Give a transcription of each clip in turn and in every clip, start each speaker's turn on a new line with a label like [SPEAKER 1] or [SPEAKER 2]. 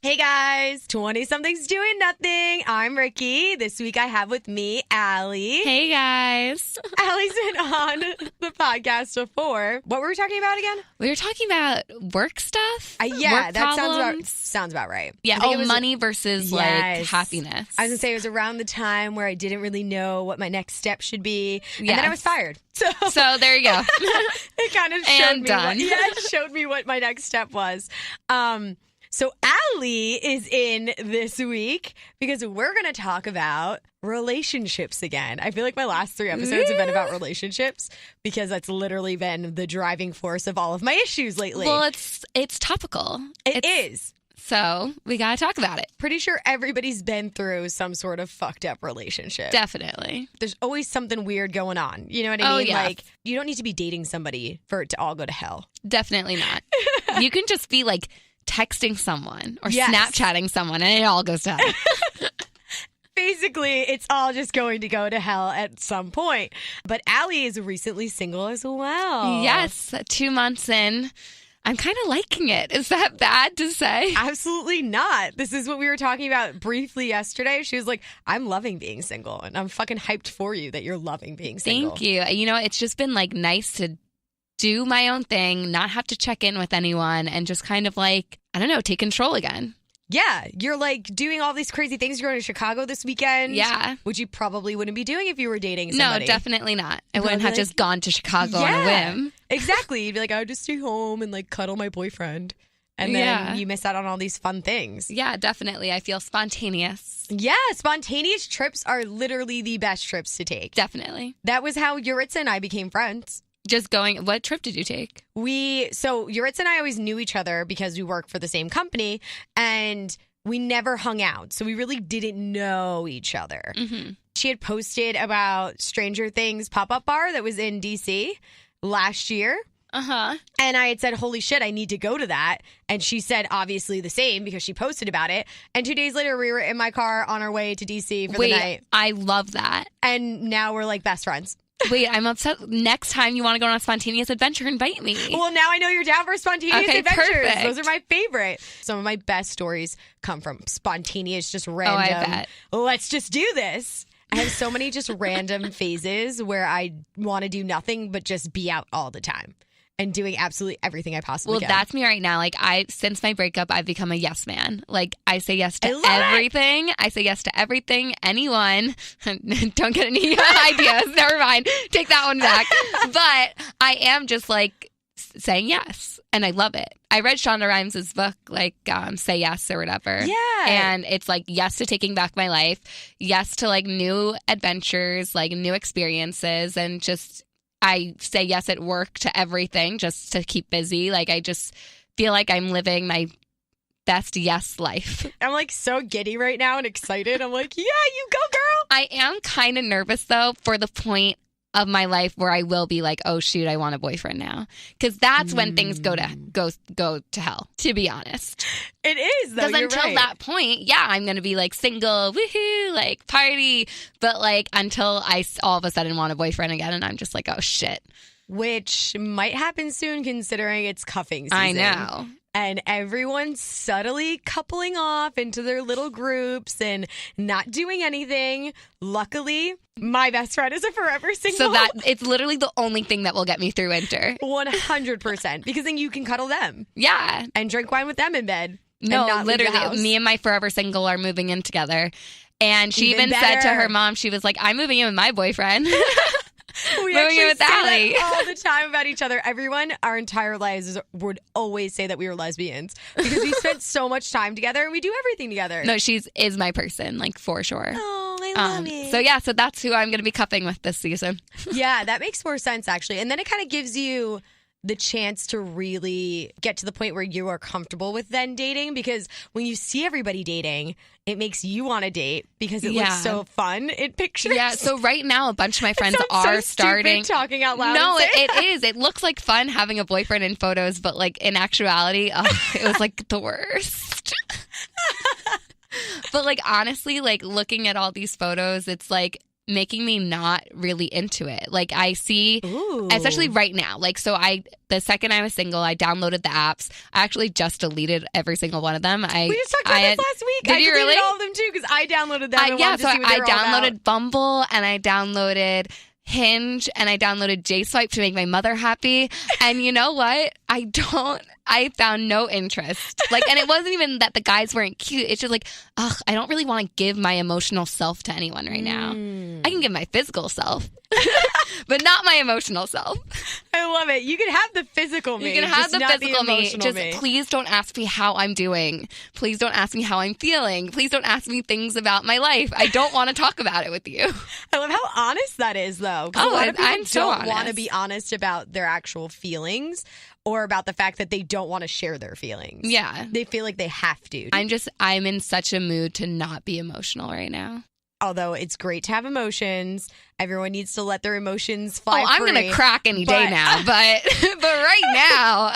[SPEAKER 1] Hey guys, 20-somethings doing nothing. I'm Ricky. This week I have with me Allie.
[SPEAKER 2] Hey guys.
[SPEAKER 1] Allie's been on the podcast before. What were we talking about again?
[SPEAKER 2] We were talking about work stuff.
[SPEAKER 1] Yeah,
[SPEAKER 2] work
[SPEAKER 1] that
[SPEAKER 2] problems.
[SPEAKER 1] sounds about right.
[SPEAKER 2] Yeah,
[SPEAKER 1] it was
[SPEAKER 2] money versus like happiness.
[SPEAKER 1] I was going to say it was around the time where I didn't really know what my next step should be. And
[SPEAKER 2] Yes.
[SPEAKER 1] then I was fired.
[SPEAKER 2] So there you go.
[SPEAKER 1] It kind of showed me what my next step was. So Allie is in this week because we're going to talk about relationships again. I feel like my last 3 episodes have been about relationships because that's literally been the driving force of all of my issues lately.
[SPEAKER 2] Well, it's topical.
[SPEAKER 1] It is.
[SPEAKER 2] So we got to talk about it.
[SPEAKER 1] Pretty sure everybody's been through some sort of fucked up relationship.
[SPEAKER 2] Definitely.
[SPEAKER 1] There's always something weird going on. You know what I mean?
[SPEAKER 2] Yeah.
[SPEAKER 1] Like, you don't need to be dating somebody for it to all go to hell.
[SPEAKER 2] Definitely not. You can just be like texting someone or
[SPEAKER 1] Yes.
[SPEAKER 2] Snapchatting someone and it all goes to hell.
[SPEAKER 1] Basically, it's all just going to go to hell at some point. But Allie is recently single as well.
[SPEAKER 2] Yes, 2 months in. I'm kind of liking it. Is that bad to say?
[SPEAKER 1] Absolutely not. This is what we were talking about briefly yesterday. She was like, I'm loving being single. And I'm fucking hyped for you that you're loving being single.
[SPEAKER 2] Thank you. You know, it's just been like nice to do my own thing, not have to check in with anyone, and just kind of like, I don't know, take control again.
[SPEAKER 1] Yeah, you're like doing all these crazy things. You're going to Chicago this weekend.
[SPEAKER 2] Yeah.
[SPEAKER 1] Which you probably wouldn't be doing if you were dating somebody.
[SPEAKER 2] No, definitely not. I wouldn't have just gone to Chicago on a whim.
[SPEAKER 1] Exactly. You'd be like, I would just stay home and like cuddle my boyfriend. And then you miss out on all these fun things.
[SPEAKER 2] Yeah, definitely. I feel spontaneous.
[SPEAKER 1] Yeah, spontaneous trips are literally the best trips to take.
[SPEAKER 2] Definitely.
[SPEAKER 1] That was how Yuritsa and I became friends.
[SPEAKER 2] Just going, what trip did you take?
[SPEAKER 1] So Yuritsa and I always knew each other because we work for the same company and we never hung out. So we really didn't know each other.
[SPEAKER 2] Mm-hmm.
[SPEAKER 1] She had posted about Stranger Things pop-up bar that was in DC last year.
[SPEAKER 2] Uh-huh.
[SPEAKER 1] And I had said, holy shit, I need to go to that. And she said, obviously the same because she posted about it. And 2 days later, we were in my car on our way to DC for the night.
[SPEAKER 2] I love that.
[SPEAKER 1] And now we're like best friends.
[SPEAKER 2] Wait, I'm upset. Next time you want to go on a spontaneous adventure, invite me.
[SPEAKER 1] Well, now I know you're down for spontaneous adventures.
[SPEAKER 2] Perfect.
[SPEAKER 1] Those are my favorite. Some of my best stories come from spontaneous, just random.
[SPEAKER 2] I bet.
[SPEAKER 1] Let's just do this. I have so many just random phases where I want to do nothing but just be out all the time and doing absolutely everything I possibly can.
[SPEAKER 2] Well, that's me right now. Like, since my breakup, I've become a yes man. Like, I say yes to everything. I say yes to everything, anyone. Don't get any ideas. Never mind. Take that one back. But I am just like saying yes, and I love it. I read Shonda Rhimes' book, like Say Yes or whatever.
[SPEAKER 1] Yeah.
[SPEAKER 2] And it's like yes to taking back my life, yes to like new adventures, like new experiences, and just I say yes at work to everything just to keep busy. Like, I just feel like I'm living my best yes life.
[SPEAKER 1] I'm like so giddy right now and excited. I'm like, yeah, you go, girl.
[SPEAKER 2] I am kind of nervous, though, for the point of my life where I will be like, oh, shoot, I want a boyfriend now. Because that's when things go to hell, to be honest.
[SPEAKER 1] It is, though.
[SPEAKER 2] Because until that point, yeah, I'm going to be like single, woohoo, like party. But like until I all of a sudden want a boyfriend again and I'm just like, oh, shit.
[SPEAKER 1] Which might happen soon considering it's cuffing season.
[SPEAKER 2] I know.
[SPEAKER 1] And everyone's subtly coupling off into their little groups and not doing anything. Luckily, my best friend is a forever single.
[SPEAKER 2] So that it's literally the only thing that will get me through winter.
[SPEAKER 1] 100%. Because then you can cuddle them.
[SPEAKER 2] Yeah.
[SPEAKER 1] And drink wine with them in bed.
[SPEAKER 2] No, literally, me and my forever single are moving in together. And she even said to her mom, she was like, I'm moving in with my boyfriend.
[SPEAKER 1] We actually say that all the time about each other. Everyone, our entire lives, would always say that we were lesbians because we spent so much time together and we do everything together.
[SPEAKER 2] No, is my person, like, for sure.
[SPEAKER 1] Oh, I love it.
[SPEAKER 2] So, yeah, so that's who I'm going to be cuffing with this season.
[SPEAKER 1] Yeah, that makes more sense, actually. And then it kind of gives you the chance to really get to the point where you are comfortable with then dating, because when you see everybody dating, it makes you want to date because it looks so fun in pictures.
[SPEAKER 2] Yeah, so right now a bunch of my friends
[SPEAKER 1] are
[SPEAKER 2] starting
[SPEAKER 1] talking out loud.
[SPEAKER 2] No, it is. It looks like fun having a boyfriend in photos, but like in actuality, it was like the worst. But like honestly, like looking at all these photos, it's like making me not really into it. Like I see, especially right now, like, so the second I was single, I downloaded the apps. I actually just deleted every single one of them.
[SPEAKER 1] We just talked about this last week.
[SPEAKER 2] Did you really?
[SPEAKER 1] I deleted all of them too because I downloaded them.
[SPEAKER 2] Yeah, so I downloaded Bumble and I downloaded Hinge and I downloaded J-Swipe to make my mother happy. And you know what? I found no interest. Like, and it wasn't even that the guys weren't cute. It's just like, I don't really want to give my emotional self to anyone right now. I can give my physical self, but not my emotional self.
[SPEAKER 1] I love it. You can have the physical me.
[SPEAKER 2] You can have the physical me. Just
[SPEAKER 1] me.
[SPEAKER 2] Please don't ask me how I'm doing. Please don't ask me how I'm feeling. Please don't ask me things about my life. I don't want to talk about it with you.
[SPEAKER 1] I love how honest that is, though. A lot of people
[SPEAKER 2] I'm so
[SPEAKER 1] don't want to be honest about their actual feelings or about the fact that they don't want to share their feelings.
[SPEAKER 2] Yeah.
[SPEAKER 1] They feel like they have to.
[SPEAKER 2] I'm in such a mood to not be emotional right now.
[SPEAKER 1] Although it's great to have emotions. Everyone needs to let their emotions fly free.
[SPEAKER 2] I'm going to crack any day now, but right now.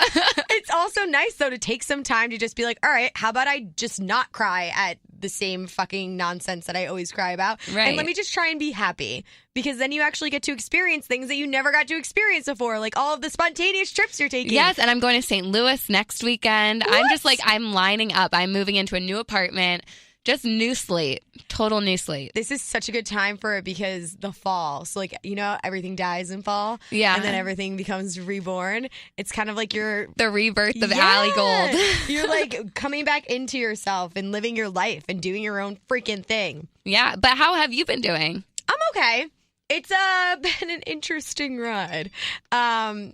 [SPEAKER 1] It's also nice, though, to take some time to just be like, all right, how about I just not cry at the same fucking nonsense that I always cry about?
[SPEAKER 2] Right.
[SPEAKER 1] And let me just try and be happy. Because then you actually get to experience things that you never got to experience before, like all of the spontaneous trips you're taking.
[SPEAKER 2] Yes, and I'm going to St. Louis next weekend.
[SPEAKER 1] What?
[SPEAKER 2] I'm just like, I'm lining up. I'm moving into a new apartment. Just new slate. Total new slate.
[SPEAKER 1] This is such a good time for it because the fall. So, like, you know, everything dies in fall.
[SPEAKER 2] Yeah.
[SPEAKER 1] And then everything becomes reborn. It's kind of like the
[SPEAKER 2] rebirth of Allie Gold.
[SPEAKER 1] You're like coming back into yourself and living your life and doing your own freaking thing.
[SPEAKER 2] Yeah. But how have you been doing?
[SPEAKER 1] I'm okay. It's been an interesting ride. I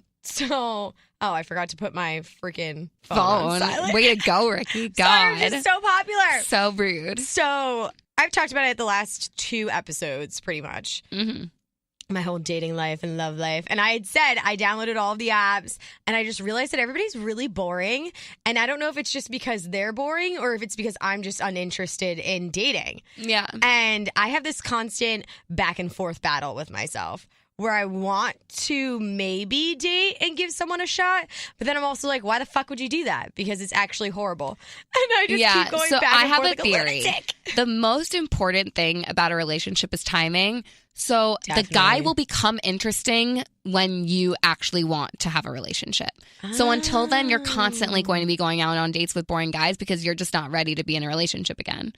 [SPEAKER 1] forgot to put my freaking phone on silent.
[SPEAKER 2] Way to go, Ricky. God.
[SPEAKER 1] Sorry, I'm just so popular.
[SPEAKER 2] So rude.
[SPEAKER 1] So I've talked about it the last 2 episodes, pretty much.
[SPEAKER 2] Mm-hmm.
[SPEAKER 1] My whole dating life and love life. And I had said I downloaded all of the apps and I just realized that everybody's really boring. And I don't know if it's just because they're boring or if it's because I'm just uninterested in dating.
[SPEAKER 2] Yeah.
[SPEAKER 1] And I have this constant back and forth battle with myself where I want to maybe date and give someone a shot, but then I'm also like, why the fuck would you do that? Because it's actually horrible. And I just keep going back and forth.
[SPEAKER 2] I have
[SPEAKER 1] like
[SPEAKER 2] a theory. The most important thing about a relationship is timing. So
[SPEAKER 1] Definitely.
[SPEAKER 2] The guy will become interesting when you actually want to have a relationship. So until then, you're constantly going to be going out on dates with boring guys because you're just not ready to be in a relationship again.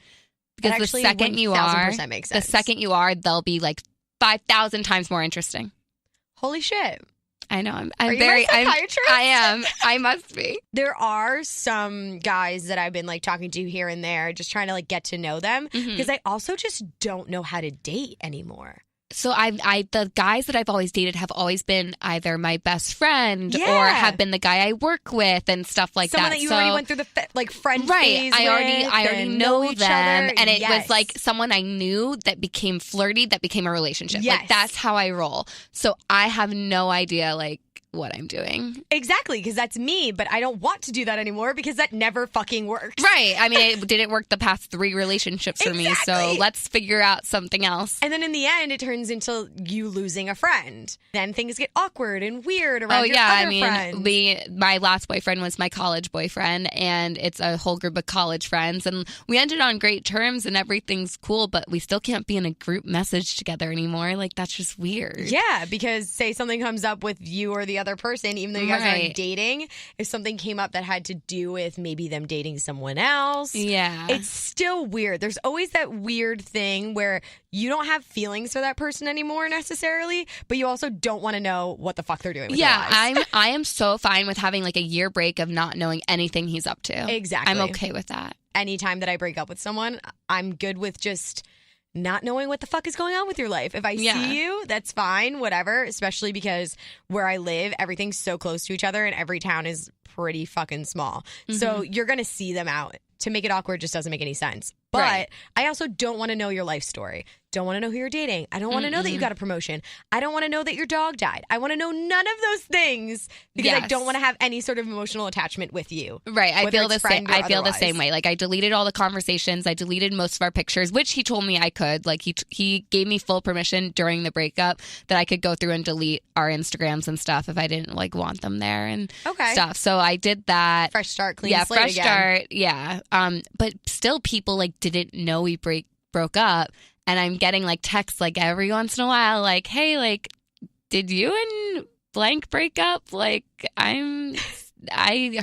[SPEAKER 2] Because the second you are, they'll be like 5,000 times more interesting.
[SPEAKER 1] Holy shit.
[SPEAKER 2] I know.
[SPEAKER 1] Are you my psychiatrist?
[SPEAKER 2] I am. I must be.
[SPEAKER 1] There are some guys that I've been like talking to here and there, just trying to like get to know them because I also just don't know how to date anymore.
[SPEAKER 2] So the guys that I've always dated have always been either my best friend or have been the guy I work with and stuff like
[SPEAKER 1] Someone
[SPEAKER 2] that.
[SPEAKER 1] You already went through the friend phase
[SPEAKER 2] I already know them, and it
[SPEAKER 1] yes.
[SPEAKER 2] was like someone I knew that became flirty, that became a relationship.
[SPEAKER 1] Yes.
[SPEAKER 2] Like that's how I roll. So I have no idea like what I'm doing.
[SPEAKER 1] Exactly, because that's me, but I don't want to do that anymore because that never fucking works.
[SPEAKER 2] Right. I mean, it didn't work the past 3 relationships for me, so let's figure out something else.
[SPEAKER 1] And then in the end, it turns into you losing a friend. Then things get awkward and weird around your other friends.
[SPEAKER 2] My last boyfriend was my college boyfriend, and it's a whole group of college friends, and we ended on great terms, and everything's cool, but we still can't be in a group message together anymore. Like, that's just weird.
[SPEAKER 1] Yeah, because say something comes up with you or the other person, even though you guys aren't dating, if something came up that had to do with maybe them dating someone else, it's still weird. There's always that weird thing where you don't have feelings for that person anymore necessarily, but you also don't want to know what the fuck they're doing with their lives.
[SPEAKER 2] I am so fine with having like a year break of not knowing anything he's up to.
[SPEAKER 1] Exactly.
[SPEAKER 2] I'm okay with that.
[SPEAKER 1] Anytime that I break up with someone, I'm good with just not knowing what the fuck is going on with your life. If I see you, that's fine, whatever, especially because where I live, everything's so close to each other and every town is pretty fucking small. So you're going to see them out. To make it awkward just doesn't make any sense. But I also don't want to know your life story. Don't want to know who you're dating. I don't want to know that you got a promotion. I don't want to know that your dog died. I want to know none of those things because I don't want to have any sort of emotional attachment with you.
[SPEAKER 2] Right. I feel the same. I feel the same way. Like I deleted all the conversations. I deleted most of our pictures, which he told me I could. Like he gave me full permission during the breakup that I could go through and delete our Instagrams and stuff if I didn't like want them there and stuff. So I did that.
[SPEAKER 1] Fresh start, clean slate again.
[SPEAKER 2] Start. Yeah. But still people like didn't know we broke up. And I'm getting like texts like every once in a while, like, hey, like, did you and blank break up? Like, I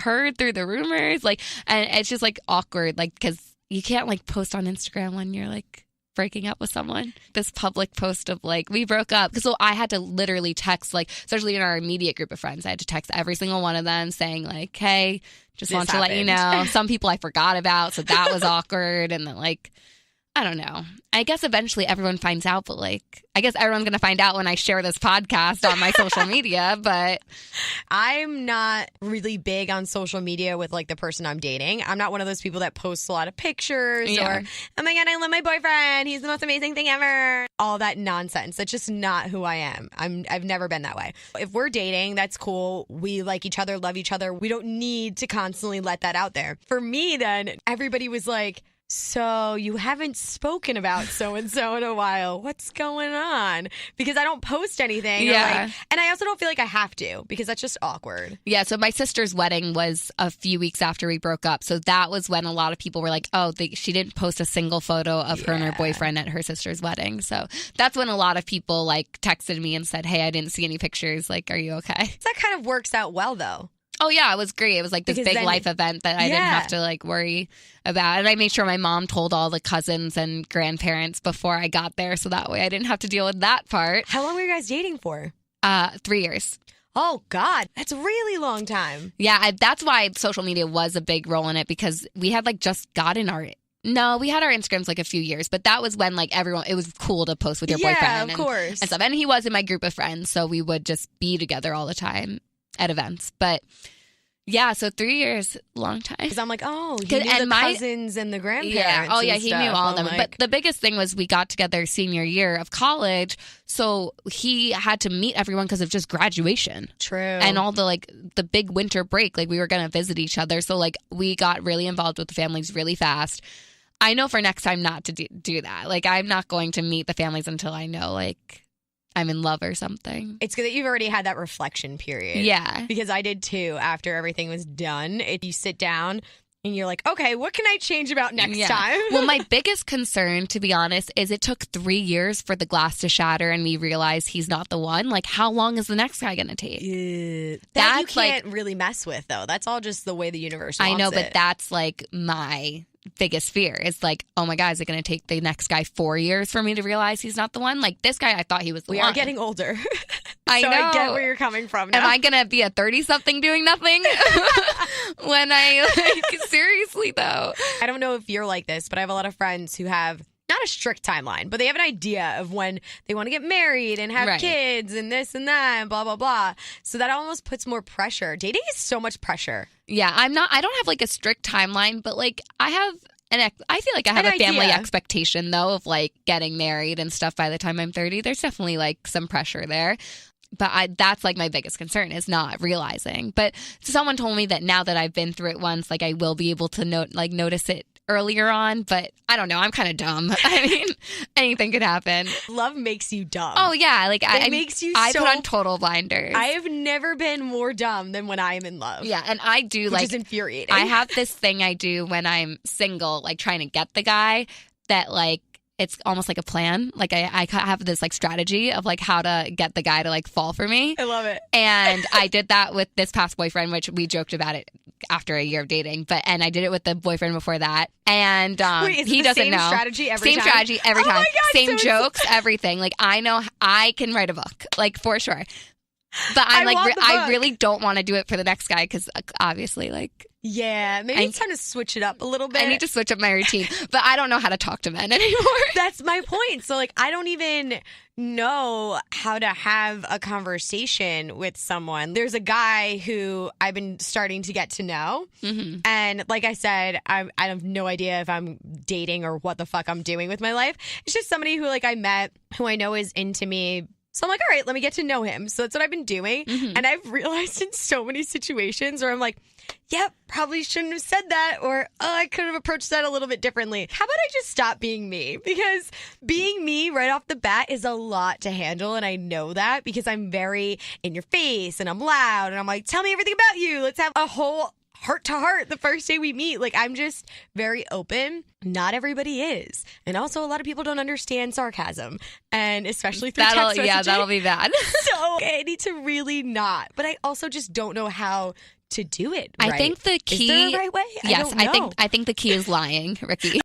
[SPEAKER 2] heard through the rumors, like, and it's just like awkward, like, because you can't like post on Instagram when you're like breaking up with someone. This public post of like, we broke up. Because so I had to literally text, like, especially in our immediate group of friends, I had to text every single one of them saying like, hey, just want to let you know. Some people I forgot about, so that was awkward. And then like, I don't know. I guess eventually everyone finds out, but like, I guess everyone's going to find out when I share this podcast on my social media, but
[SPEAKER 1] I'm not really big on social media with like the person I'm dating. I'm not one of those people that posts a lot of pictures or, oh my God, I love my boyfriend. He's the most amazing thing ever. All that nonsense. That's just not who I am. I've never been that way. If we're dating, that's cool. We like each other, love each other. We don't need to constantly let that out there. For me, then, everybody was like, so you haven't spoken about so-and-so in a while. What's going on? Because I don't post anything.
[SPEAKER 2] Yeah.
[SPEAKER 1] Like, and I also don't feel like I have to because that's just awkward.
[SPEAKER 2] Yeah, so my sister's wedding was a few weeks after we broke up. So that was when a lot of people were like, oh, she didn't post a single photo of her and her boyfriend at her sister's wedding. So that's when a lot of people like texted me and said, hey, I didn't see any pictures. Like, are you okay?
[SPEAKER 1] So that kind of works out well, though.
[SPEAKER 2] Oh, yeah, it was great. It was like this big life event that I didn't have to like worry about. And I made sure my mom told all the cousins and grandparents before I got there. So that way I didn't have to deal with that part.
[SPEAKER 1] How long were you guys dating for?
[SPEAKER 2] 3 years.
[SPEAKER 1] Oh, God. That's a really long time.
[SPEAKER 2] Yeah, that's why social media was a big role in it, because we had like just gotten we had our Instagrams like a few years, but that was when like everyone, it was cool to post with your boyfriend.
[SPEAKER 1] Yeah, of course.
[SPEAKER 2] And stuff. And he was in my group of friends, so we would just be together all the time at events. But yeah, so 3 years, long time.
[SPEAKER 1] Because I'm like, oh, he knew the cousins and the grandparents.
[SPEAKER 2] Yeah, oh yeah, he knew all of them.
[SPEAKER 1] Like,
[SPEAKER 2] but the biggest thing was we got together senior year of college, so he had to meet everyone because of just graduation.
[SPEAKER 1] True.
[SPEAKER 2] And all the like the big winter break, like we were gonna visit each other, so like we got really involved with the families really fast. I know for next time not to do that. Like, I'm not going to meet the families until I know like I'm in love or something.
[SPEAKER 1] It's good that you've already had that reflection period.
[SPEAKER 2] Yeah.
[SPEAKER 1] Because I did too after everything was done. You sit down and you're like, okay, what can I change about next time?
[SPEAKER 2] Well, my biggest concern, to be honest, is it took 3 years for the glass to shatter and we realize he's not the one. Like, how long is the next guy going to take?
[SPEAKER 1] That you can't really mess with, though. That's all just the way the universe wants
[SPEAKER 2] I know,
[SPEAKER 1] it.
[SPEAKER 2] but that's like my biggest fear. It's like, oh my God, is it going to take the next guy 4 years for me to realize he's not the one? Like, this guy, I thought he was the one.
[SPEAKER 1] We are getting older.
[SPEAKER 2] I know.
[SPEAKER 1] I get where you're coming from now.
[SPEAKER 2] Am I going to be a 30-something doing nothing? When I, like, seriously, though.
[SPEAKER 1] I don't know if you're like this, but I have a lot of friends who have not a strict timeline, but they have an idea of when they want to get married and have kids and this and that and blah, blah, blah. So that almost puts more pressure. Dating is so much pressure.
[SPEAKER 2] Yeah, I don't have like a strict timeline, but like I feel like I have a family expectation though of like getting married and stuff by the time I'm 30. There's definitely like some pressure there. But that's like my biggest concern is not realizing. But someone told me that now that I've been through it once, like I will be able to notice it earlier on. But I don't know. I'm kind of dumb. I mean, anything could happen.
[SPEAKER 1] Love makes you dumb.
[SPEAKER 2] Oh yeah, like
[SPEAKER 1] it makes you.
[SPEAKER 2] I put on total blinders.
[SPEAKER 1] I have never been more dumb than when I am in love.
[SPEAKER 2] Yeah, and I do
[SPEAKER 1] which is infuriating.
[SPEAKER 2] I have this thing I do when I'm single, like trying to get the guy that like. It's almost like a plan. Like I have this like strategy of like how to get the guy to like fall for me.
[SPEAKER 1] I love it.
[SPEAKER 2] And I did that with this past boyfriend, which we joked about it after a year of dating. And I did it with the boyfriend before that. And
[SPEAKER 1] Wait,
[SPEAKER 2] he doesn't know.
[SPEAKER 1] Strategy every
[SPEAKER 2] same
[SPEAKER 1] time?
[SPEAKER 2] strategy every time.
[SPEAKER 1] Oh my God,
[SPEAKER 2] same jokes, everything. Like I know I can write a book, like for sure. But I'm like I really don't want to do it for the next guy because obviously like.
[SPEAKER 1] Yeah, maybe it's time to switch it up a little bit.
[SPEAKER 2] I need to switch up my routine, but I don't know how to talk to men anymore.
[SPEAKER 1] That's my point. So, like, I don't even know how to have a conversation with someone. There's a guy who I've been starting to get to know. Mm-hmm. And like I said, I have no idea if I'm dating or what the fuck I'm doing with my life. It's just somebody who, like, I met who I know is into me. So I'm like, all right, let me get to know him. So that's what I've been doing. Mm-hmm. And I've realized in so many situations where I'm like, yep, probably shouldn't have said that. Or, oh, I could have approached that a little bit differently. How about I just stop being me? Because being me right off the bat is a lot to handle. And I know that because I'm very in your face and I'm loud. And I'm like, tell me everything about you. Let's have a whole heart to heart the first day we meet. Like, I'm just very open. Not everybody is. And also, a lot of people don't understand sarcasm, and especially through text messaging.
[SPEAKER 2] Yeah, that'll be bad.
[SPEAKER 1] So I need to really not. But I also just don't know how to do it right.
[SPEAKER 2] I think the key...
[SPEAKER 1] Is there a right way?
[SPEAKER 2] Yes,
[SPEAKER 1] I think
[SPEAKER 2] the key is lying, Ricky.